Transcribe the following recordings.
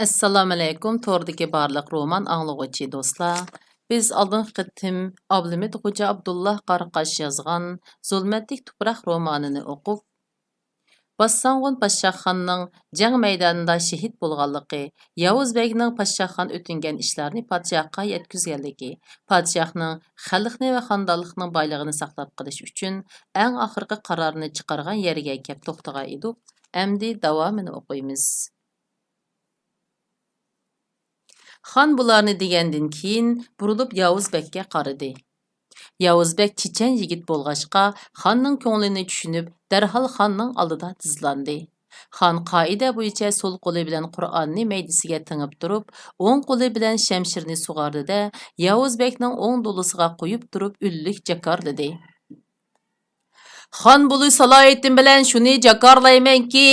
Assalamu alaykum. Tordagi barliq roman anglag'uchi do'stlar. Biz oldingi qitim Ablimid Xo'ja Abdullah Qaraqash yozgan Zulmatlik tuproq romanini o'qib, Bassanğun Paşaxonning jang maydonida shahid bo'lganligi, Yavuz Begning Paşaxon o'tingan ishlarni podshohga yetkazganligi, podshohning xalqni va xonadonlikning boyligini saqlab qolish uchun eng oxirgi qarorni chiqargan yerga kelib to'xtagan edik. Endi davomini o'qiymiz. Xan bularni degandin keyin burilib Yavuzbekka qaradi. Yavuzbek chechan yigit bo'lg'achqa, xonning ko'nglini tushunib, darhol xonning oldida tizlandi. Xon qoida bo'yicha so'l qo'li bilan Qur'onni maydisiga tingib turib, o'ng qo'li bilan shamshirni sug'ardi-da, Yavuzbekning o'ng do'lisiga qo'yib turib, ullik jakorladi. Xon bo'lish salohiyatim bilan shuni jakorlaymanki,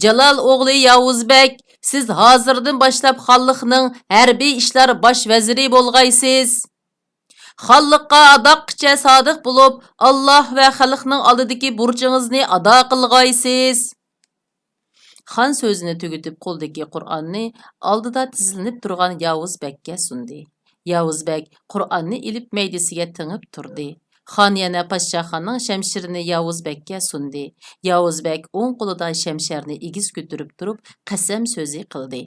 Jalal o'g'li Yavuzbek, siz hozirdan boshlab xonlikning harbiy ishlar bosh vaziri bo'lg'aysiz. Xonlikqa adoqcha sodiq bo'lib, Alloh va xalqning oldidagi burchingizni ado qilg'aysiz. Xon so'zini tugatib qo'ldagi Qur'onni oldida tizilib turgan Yavuzbekka sundi. Yavuzbek Qur'onni ilib maydisiga tingib turdi. Xon yana Paşaxonning shamshirini Yavuzbekka sundi. Yavuzbek o'ng qo'lida shamsharni egiz ko'tarib turib, qasam so'zi qildi.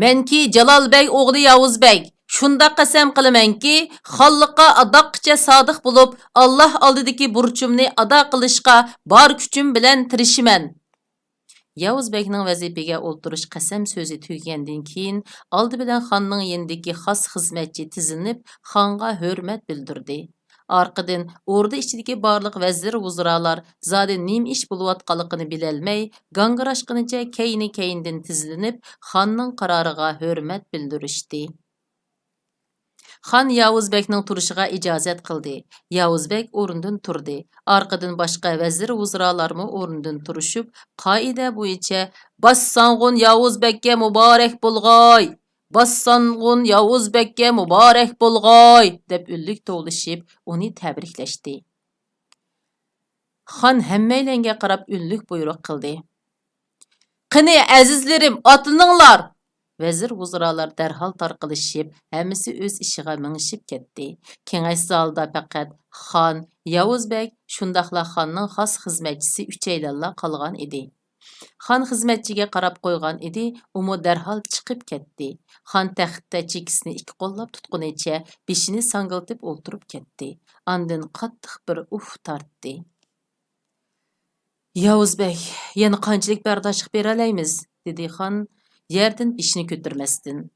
Menki Jalolbek o'g'li Yavuzbek, shunda qasam qilamanki, xonlikqa adoqcha sodiq bo'lib, Alloh oldidagi burchimni ado qilishga bor kuchim bilan tirishiman. Yavuzbekning vazifaga o'ltirish qasam so'zi tugagandan keyin oldi bilan xonning yendagi xos xizmatchi tizinib, xonga hurmat bildirdi. Arqadan o'rda ichidagi barliq vazir vuzralar zodi nim ish bo'layotganligini bilolmay, gangirashqinicha keyni-keyindan tizlinib, xonning qaroriga hurmat bildirishdi. Xon Yavuzbekning turishiga ijozat qildi. Yavuzbek o'rnidan turdi. Arqadan boshqa vazir vuzralarmi o'rnidan turishib, qoida bo'yicha Bassanğun Yavuzbekka muborak bo'lg'ay, Bassanğun Yavuzbekka muborak bo'lg'ay deb ullik tovlashib, uni tabriklashdi. Xon hammaylanga qarab ullik buyruq qildi. Qani azizlarim, otlaninglar! Vazir vuzralar darhol tarqalishib, hammasi o'z ishiga mingishib ketdi. Kengash zalida faqat Xon, Yavuzbek, shundaqla xonning xos xizmatchisi uchaylanla qolgan edi. Xon xizmatchiga qarab qo'ygan edi, u darhol chiqib ketdi. Xon taxtda chekisini ikki qo'llab tutqunicha beshini sangiltib o'ltirib ketdi. Ondan qattiq bir uf tortdi. Yavuzbek, yana qanchalik bardoshlik bera olamiz, dedi Xon. Yerden işini götürmesdin.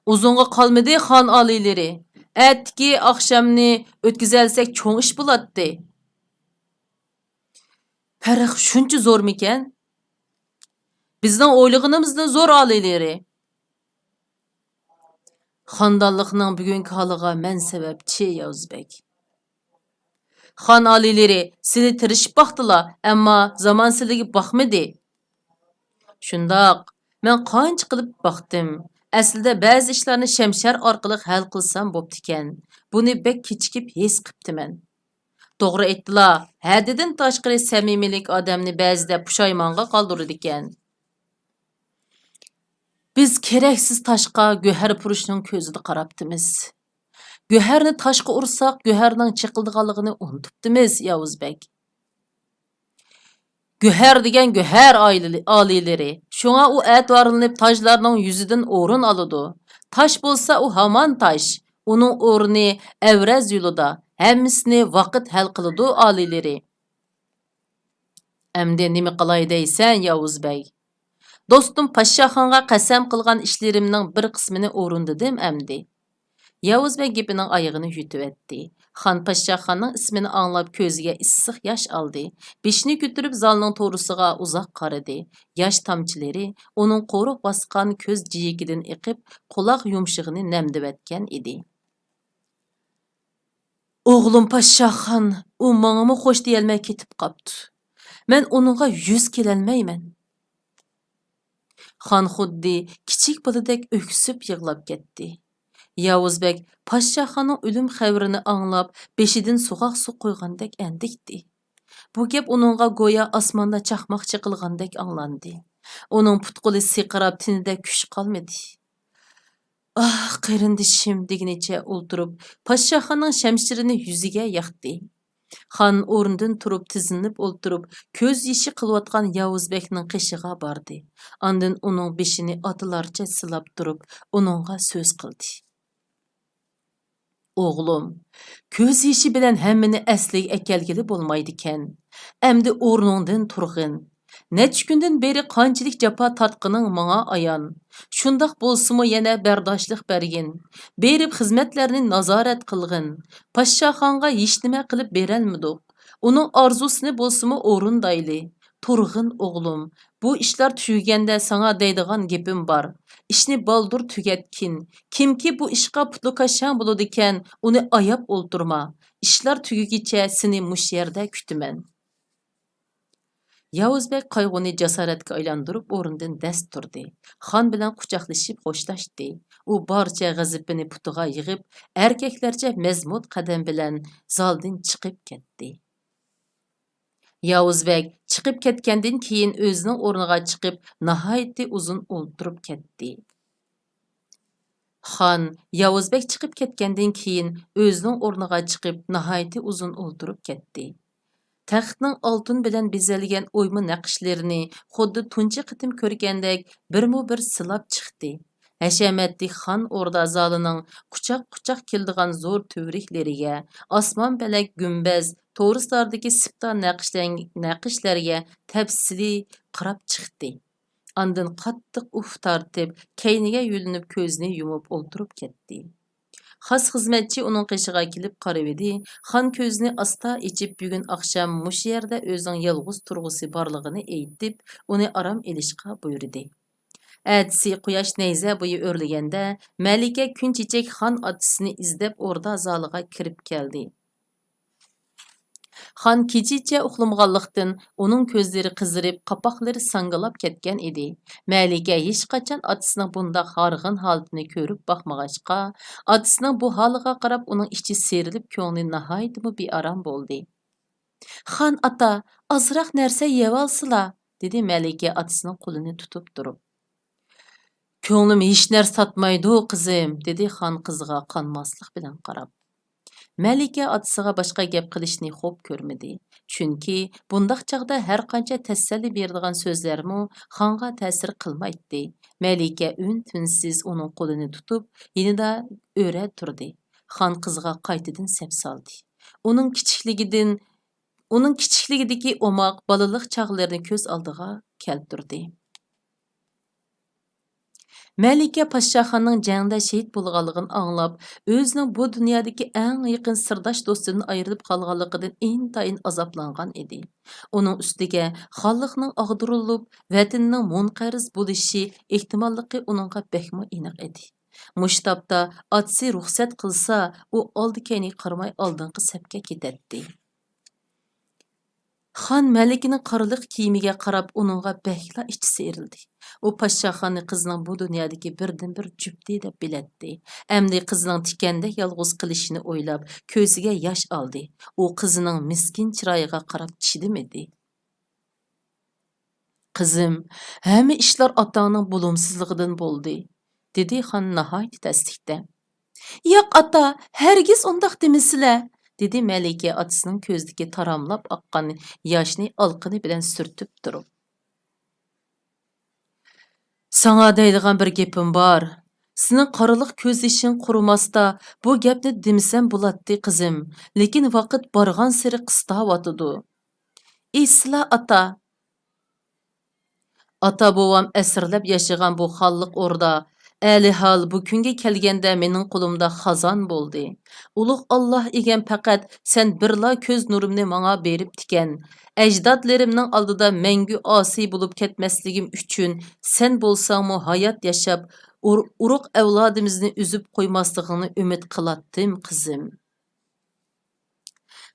Uzunga qalmadı xon alileri. Etki akşamni ötküzelsek çoğun iş bulatdı. Farq şuncha zor miken? Bizden oylığınımızdan zor alileri. Xandallıqның bugünkü halıga men sebepçi Yavuzbek. Xon alileri seni tirishib baqtıla, amma zaman siligi baqmadı. Shundoq, men qancha qilib baqdim. Aslida ba'zi ishlarni shamshar orqali hal qilsam bo'ptikan. Buni bek kechikib his qiptiman. To'g'ri aytdilar, haddidan tashqari samimilik odamni ba'zida pushaymonga qoldiradi ekan. Biz keraksiz toshqa go'har purishning ko'zida qarabdimiz. Go'harni toshqa ursak, go'harning chiqildiganligini unutibdimiz, Yavuzbek. Göher degan göher alileri. Şuna o etvarlanıp taşlarının yüzüden orun alıdı. Taş bolsa o haman taş. Onun orunu evrez yoluda. Hemmisini vakit hal kılıdı alileri. Emde nimi qılay deysen Yavuzbek. Dostum Paşaxonga qasam qilgan ishlarimning bir qismini o'rindidim emdi. Yavuzbek gepining oyog'ini yutib etdi. Xon Paşaxonning ismini anglab ko'ziga issiq yosh oldi. Beshini ko'tarib zalning to'g'risiga uzoq qaradi. Yosh tomchilari uning qo'riq bosgan ko'z jiyigidan eqib, quloq yumshig'ini namdibatgan edi. O'g'lim Paşaxon, u menga xo'sh deyolmay ketib qopti. Men uningga 100 kelolmayman. Xon xuddi kichik boladek o'ksib yig'lab ketdi. Yavuzbek Paşaxonning o'lim xabarini anglab, beshidan so'qoq su qo'ygandek andikdi. Bu gap uningga go'yo osmonda chaqmoqchi qilgandek anglandi. Uning putquli siqirab tinida kuch qolmadi. Ah, qarindishim deginicha o'ltirib, podshohning shamshirini yuziga yoqdi. Xon o'rnidan turib tizinib o'ltirib, ko'z yeshi qilayotgan Yovuzbekning qishiga bordi. Ondan uning beshini otilarcha silab turib, uningga so'z qildi. O'g'lim, ko'z yeshi bilan hammani asliga akelgili bo'lmaydi-kan. Endi o'rningdan turg'in. Necha kundan beri qanchalik jafo tortqining menga ayon. Shundoq bo'lsa-mu yana bardoshlik bergin. Berib xizmatlarni nazorat qilgin. Podshoxonga hech nima qilib berolmadik. Uning orzusini bo'lsa-mu o'rindayli. Turg'in o'g'lim. Bu ishlar tugaganda sana deydigan gapim bor. İşni baldur tügetkin. Kimki bu işqa putlukaşan buludiken onu ayap olturma. İşlar tügügiçe seni muş yerde kütümen. Yavuzbek qayg'uni jasoratga aylantirib o'rnidan dast turdi. Xon bilan quchoqlashib xo'shlashdi. U barcha g'azabini putiga yig'ib, erkaklarcha mazmut qadam bilan zaldan chiqib ketdi. Yavuzbek chiqib ketgandan keyin o'zining o'rniga chiqib, nihoyatda uzun o'ltirib ketdi. Xon Yavuzbek chiqib ketgandan keyin o'zining o'rniga chiqib, nihoyatda uzun o'ltirib ketdi. Taxtning oltin bilan bezalgan o'yma naqshlarini xuddi tunchi qitim ko'rgandek birmu-bir silab chiqdi. Hashamatli xon o'rda zalining quchoq-quchoq keldigan zo'r tuvriklariga, osmon balak gumbaz, to'rislardagi sipta naqshlarga tafsiliy qarab chiqdi. Ondan qattiq uf tortib, kayniga yo'linib ko'zini yumib o'ltirib ketdi. Xas xizmatchi uning qishiga kelib qarab edi. Xon ko'zini asta ichib bugun oqshom mush yerda o'zining yolg'iz turg'usi borligini aytib, uni aram elishga buyurdi. Ertasi quyosh nayza bo'yi o'rlaganda Malika Kunchechak xon otasini izlab o'rda zaliga kirib keldi. Xon kechicha uxlamaganlikdan uning ko'zlari qizirib, qapoqlari sangilab ketgan edi. Malika hech qachon otasining bundoq horg'in holatini ko'rib boqmag'achqa, otasining bu holiga qarab uning ichi serilib, ko'ngli nihoyatmi bearam bo'ldi. "Xon ota, ozroq narsa yeb olsila", dedi Malika otasining qo'lini tutib turib. "Ko'nglim hech narsa tatmaydi, qizim", dedi xon qiziga qonmaslik bilan qarab. Malika otasiga boshqa gap qilishni xo'p ko'rmadi. Chunki bundaq chaqda har qancha tasalli beradigan so'zlarmi xonga ta'sir qilmaydi. Malika un-tunsiz uning qo'lini tutib, yonida o'ra turdi. Xon qizga qaytadan sep soldi. Uning kichikligidagi omoq balaliq chaqlarini ko'z oldiga keltirdi. Malika Podshoxonning jangda shahid bo'lganligini anglab, o'zining bu dunyodagi eng yaqin sirdosh do'stidan ayrilib qolganligidan intayin azoblangan edi. Uning ustiga xonlikning og'dirilib, vatanning munqariz bo'lishi ehtimolligi uningga bekmi aniq edi. Mushtabda otasi ruxsat qilsa, u oldi-keyni qaramay oldingi safga ketadi. Xon Malikaning qoraliq kiyimiga qarab uningga bekla ichi serildi. U Podshoxonni qizining bu dunyodagi birdan-bir jufti deb biladi. Endi qizining tikandek yolg'iz qilishini o'ylab, ko'ziga yosh oldi. U qizining miskin chiroyiga qarab chidamadi. "Qizim, hamma ishlar otangning bo'lumsizligidan bo'ldi", dedi xon nihoyat tasdiqda. "Yo'q ota, hargiz undaq demasizlar", dedi Malika otasining ko'zidagi taramlab oqqan yoshni olqini bilan surtib turib. "Sana deydigan bir gapim bor. Sening qoraliq ko'z yishing qurumasda bu gapni demasam bo'ladi qizim, lekin vaqt borgan sari qistayotidi. Esla ota. Ata bovam asrlab yashagan bu xonliq o'rda Ali hal bu kunga kelganda mening qo'limda xazon bo'ldi. Ulug' Alloh egam faqat sen birla ko'z nurimni menga berib tikan. Ajdodlarimning oldida mangu osiy bo'lib ketmasligim uchun sen bo'lsangmi hayot yashab, urug' avlodimizni uzib qo'ymasligingni umid qilatdim qizim."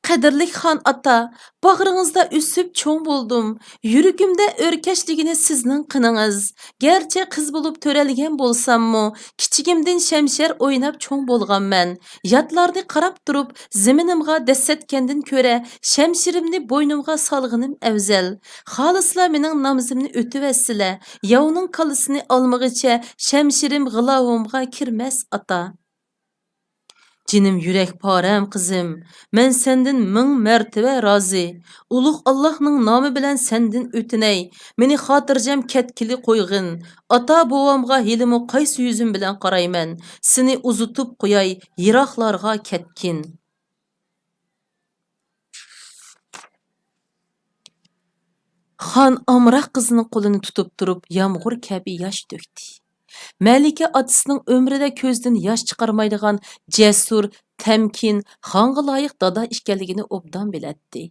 Qadirlik xon ata, bag'ringizda o'sib cho'ng bo'ldim. Yuragimda o'rkashligini sizning qiningiz. Gerçi qiz bo'lib to'ralgan bo'lsammi, kichigimdan shamshar o'ynab cho'ng bo'lganman. Yatlarni qarab turib, zaminimga dassetgandan ko'ra, shamshirimni bo'ynimga solg'inim afzal. Xolislar mening namozimni o'tivassizlar. Yovning kalısini almag'icha shamshirim g'ilovimga kirmas ata. Cinim yürek parem kızım, men sendin ming mertebe razı. Uluq Allah'ның namı bilen sendin ötüney, meni hatırcam ketkili koyğın. Ata bovamga hilimi qaysı yüzüm bilen qarayman, seni uzutup qo'yay, yiroqlarga ketkin. Xan amraq qızının qo'lini tutib turib, yağmur kabi yosh to'kdi. Malika otasining ömrida ko'zdan yosh chiqarmaydigan jasur, tamkin, xonga loyiq dada ekanligini obdan bilatdi.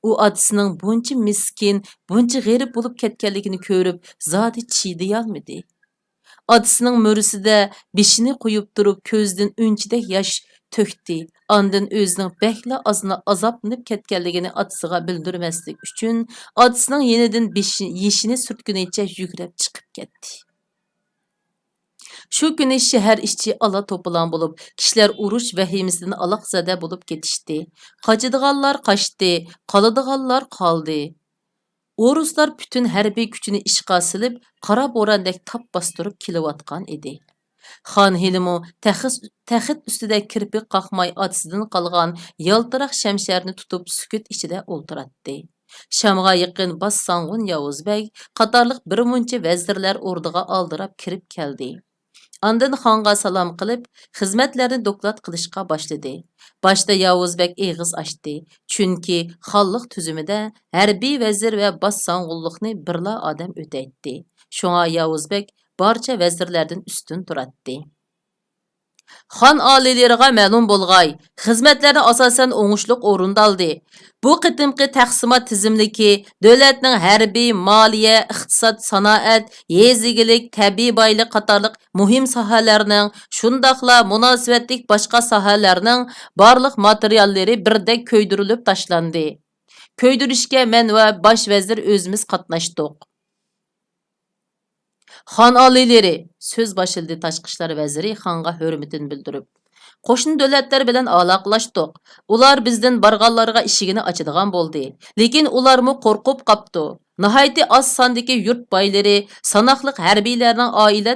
U otasining buncha miskin, buncha g'arib bo'lib ketganligini ko'rib, zodi chidayolmadi. Otasining mo'risida beshini qo'yib turib, ko'zdan unchidek yosh to'kdi. Ondan o'zining bekla azoblanib ketganligini otasiga bildirmaslik uchun otasining yenidan yeshini surtgunicha yugurib chiqib ketdi. Şu günü şehir işçi ala topulan bulup, kişiler uruş vehimisinden alaqzada bulup ketişti. Kaçıdığanlar kaçtı, kalıdığanlar kaldı. Oruslar bütün harbiy gücünü işqa silip, qara borandek tap bastırıp kilovatkan idi. Xan Hilimo taxit üstüde kirpik qaqmay atısından qalğan yaltıraq şəmşərini tutup sükut içide olturattı. Şamğa yaqin bas sanğun Yavuz bəy qatarlıq bir muncha vəzirlər orduğa aldırab kirib keldi. Andın xanğa salam qilib, xizmatlarini doklat qilishqa boshladi. Boshda Yavuzbek eg'iz ochdi, chunki xonliq tuzumida harbiy vazir va bossong'ullikni birla odam o'taydi. Shunga Yavuzbek barcha vazirlardan ustun turadi. Xon oliylariga ma'lum bo'lg'ay, xizmatlarni asosan o'ngishliq o'rindaldi. Bu qitimqi taqsimot tizimligi davlatning harbiy, moliya, iqtisod, sanoat, yezigilik, tabiiy boylik qatorliq muhim sohalarning, shundaqla munosabatlik boshqa sohalarning barliq materiallari birdek ko'ydirilib tashlandi. Ko'ydirishga men va bosh vazir o'zimiz qatnashdik. Xon oliylari söz başıldı Tashqi ishlar vaziri xonga hurmatini bildirib. Qo'shni davlatlar bilan aloqalashdik. Ular bizdan borganlarga eshigini ochadigan bo'ldi. Lekin ularmi qo'rqib qopdi. Nihoyatda oz sondagi yurt boylari, sanoqliq harbiylarning oila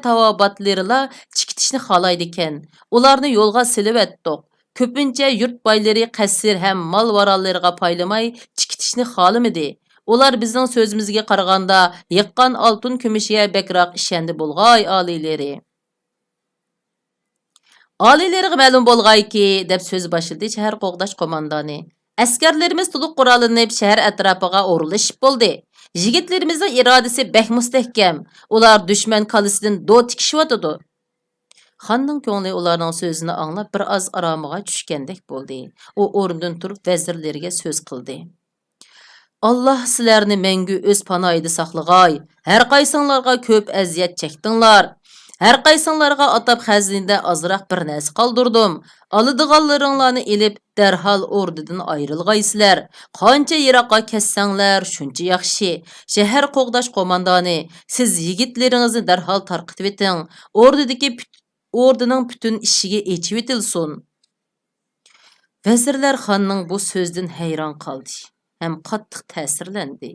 tavobatlarila chikitishni xohlaydi ekan. Ularni yo'lga silib etdik. Ko'pincha yurt boylari qasir ham mol varallariga paylamay chikitishni xohlamadi. Ular bizning so'zimizga qaraganda yiqqan oltin kumushiga bekroq ishondi bo'lg'ay oliylari. Oliylariga ma'lum bo'lg'ayki, deb so'z boshladi shahar qo'g'dash qo'mondoni. Askarlarimiz to'liq qurollanib shahar atrofiga o'rilishib bo'ldi. Yigitlarimizning irodasi bek mustahkam. Ular dushman kalisidan do tikishyotdi. Xonning ko'ngli ularning so'zini anglab bir oz aromiga tushgandek bo'ldi. U o'rnidan turib vazirlarga so'z qildi. Allah sizlarni mengu o'z panoyida saqlag'ay. Har qaysinglarga ko'p aziyat chekdinglar. Har qaysinglarga atab xazinada azroq bir narsa qoldirdim. Oladiganlaringlarni elib darhol o'rdidan ayrilg'aysizlar. Qancha yiroqqa ketsanglar, shuncha yaxshi. Shahar qo'g'dash qo'mondoni, siz yigitlaringizni darhol tarqitib eting. Ordining butun ishiga echib etilsin. Vazirlar xonning bu so'zdan hayron qoldi. Hem qattiq ta'sirlendi.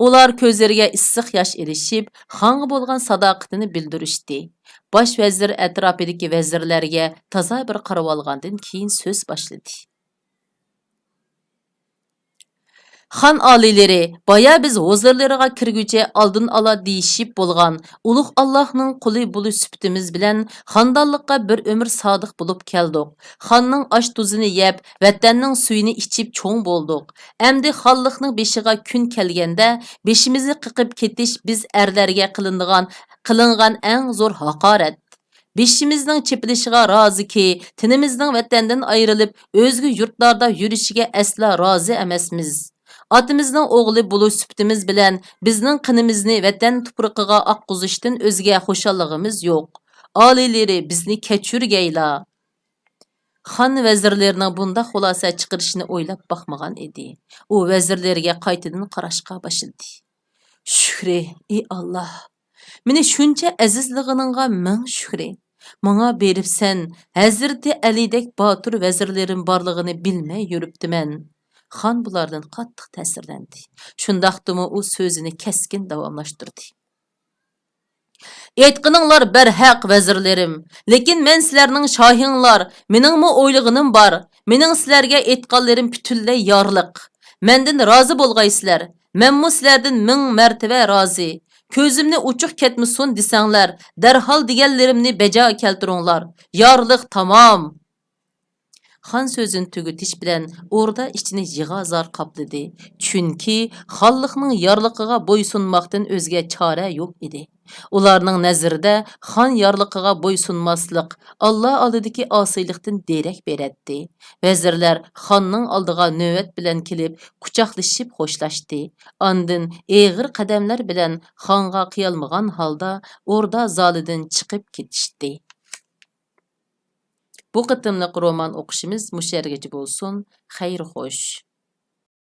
Ular ko'zlariga issiq yosh erishib, xonga bo'lgan sadoqatini bildirishdi. Bosh vazir atrofidagi vazirlarga toza bir qarab olgandan keyin so'z boshladi. Xon oliylari, boya biz huzurlariga kirgucha oldin ola deyishib bo'lgan ulug' Allohning quli bo'lish sifatimiz bilan xondonlikqa bir umr sodiq bo'lib keldik. Xonning osh tuzini yeb, vatanning suyini ichib cho'ng bo'ldik. Endi xonlikning beshiga kun kelganda beshimizni qiqib ketish biz erlarga qilingan eng zo'r haqorat. Beshimizning chepilishiga roziki, tinimizning vatandan ayrilib, o'zga yurtlarda yurishiga asla rozi emasmiz. Atimizning o'g'li bo'lish sifatimiz bilan bizning qinimizni vatan tuproqiga oqqizishdan o'zga xushalligimiz yo'q. Alileri bizni keçürgeyla. Xan vəzirlərinin bunda xülasə çıxırışını oylab baxmagan idi. O vəzirlərə qaytadan qarashqa başladı. Şükri, ey Allah. Meni şuncha azizlig'iningga ming shukri. Manga beribsan, Hazreti Alidek botur vazirlarim borlig'ini bilmay yuribdiman. Xon bulardan qattiq ta'sirlandi. Shundaqdimi u so'zini keskin davomlashtirdi. Aytqininglar barhaq vazirlarim, lekin men sizlarning shohinglar, meningmi o'ylig'inim bor. Mening sizlarga aytqanlarim butunlay yorliq. Mendan rozi bo'lgaysizlar. Menmu sizlardan ming martaba rozi. Ko'zimni uchuq ketmasin desanglar, darhol deganlarimni bajo keltiringlar. Yorliq tamom. Xon so'zini tugutish bilan o'rda ichini yig'azor qopladi. Chunki xonlikning yorliqiga bo'ysunmoqdan o'zga chora yo'q edi. Ularning nazarida xon yorliqiga bo'ysunmaslik Alloh oldidagi osiylikdan derak beradi. Vazirlar xonning oldiga navbat bilan kelib, quchoqlashib xo'shlashdi. Ondan eg'ir qadamlar bilan xonga qiyolmagan holda o'rda zalidan chiqib ketishdi. Bu qitimliq roman o'qishimiz mushargacha bo'lsin. Xayr xo'sh.